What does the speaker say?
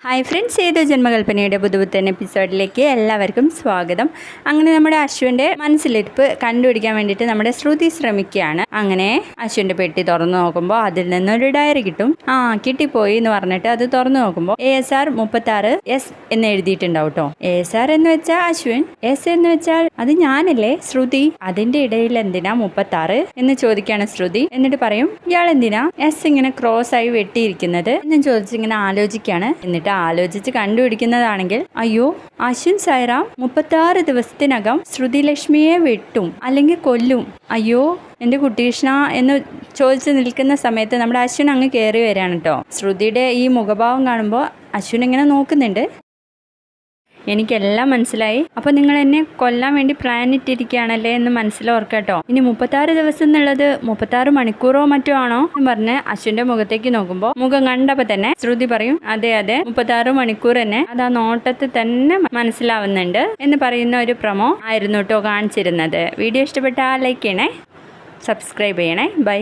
Hi friends, ഏതോ ജന്മകൽപ്പനയുടെ പുതുപുത്തൻ എപ്പിസോഡിലേക്ക് എല്ലാവർക്കും സ്വാഗതം. അങ്ങനെ നമ്മുടെ അശ്വിൻ്റെ മനസ്സിലിരിപ്പ് കണ്ടുപിടിക്കാൻ വേണ്ടിയിട്ട് നമ്മുടെ ശ്രുതി ശ്രമിക്കുകയാണ്. അങ്ങനെ അശ്വിൻ്റെ പെട്ടി തുറന്നു നോക്കുമ്പോൾ അതിൽ നിന്നൊരു ഡയറി കിട്ടും. കിട്ടിപ്പോയി എന്ന് പറഞ്ഞിട്ട് അത് തുറന്നു നോക്കുമ്പോൾ ASR 36 S എന്ന് എഴുതിയിട്ടുണ്ടാവും കേട്ടോ. ASR എന്ന് വെച്ചാൽ അശ്വിൻ, S എന്ന് വെച്ചാൽ അത് ഞാനല്ലേ ശ്രുതി, അതിൻ്റെ ഇടയിൽ എന്തിനാ 36 എന്ന് ചോദിക്കുകയാണ് ശ്രുതി. എന്നിട്ട് പറയും, ഇയാൾ എന്തിനാ S ഇങ്ങനെ ക്രോസ് ആയി വെട്ടിയിരിക്കുന്നത് എന്ന് ചോദിച്ചിങ്ങനെ ആലോചിക്കുകയാണ്. എന്നിട്ട് ആലോചിച്ച് കണ്ടുപിടിക്കുന്നതാണെങ്കിൽ, അയ്യോ, അശ്വിൻ സായിറാം 36 ദിവസത്തിനകം ശ്രുതി ലക്ഷ്മിയെ വെട്ടും അല്ലെങ്കിൽ കൊല്ലും. അയ്യോ എൻ്റെ കുട്ടീഷ്ണ എന്ന് ചോദിച്ച് നിൽക്കുന്ന സമയത്ത് നമ്മുടെ അശ്വിൻ അങ്ങ് കയറി വരികയാണ് കേട്ടോ. ശ്രുതിയുടെ ഈ മുഖഭാവം കാണുമ്പോൾ അശ്വിൻ ഇങ്ങനെ നോക്കുന്നുണ്ട്. എനിക്കെല്ലാം മനസ്സിലായി. അപ്പോൾ നിങ്ങൾ എന്നെ കൊല്ലാൻ വേണ്ടി പ്ലാൻ ഇട്ടിരിക്കുകയാണല്ലേ എന്ന് മനസ്സിലോർക്കട്ടോ. ഇനി 36 ദിവസം എന്നുള്ളത് 36 മണിക്കൂറോ മറ്റോ ആണോ എന്ന് പറഞ്ഞ് അശ്വിൻ്റെ മുഖത്തേക്ക് നോക്കുമ്പോൾ മുഖം കണ്ടപ്പോൾ തന്നെ ശ്രുതി പറയും, അതെ 36 മണിക്കൂർ തന്നെ, അത് ആ നോട്ടത്തിൽ തന്നെ മനസ്സിലാവുന്നുണ്ട് എന്ന് പറയുന്ന ഒരു പ്രൊമോ ആയിരുന്നു കേട്ടോ കാണിച്ചിരുന്നത്. വീഡിയോ ഇഷ്ടപ്പെട്ടാൽ ലൈക്ക് ചെയ്യണേ, സബ്സ്ക്രൈബ് ചെയ്യണേ. ബൈ.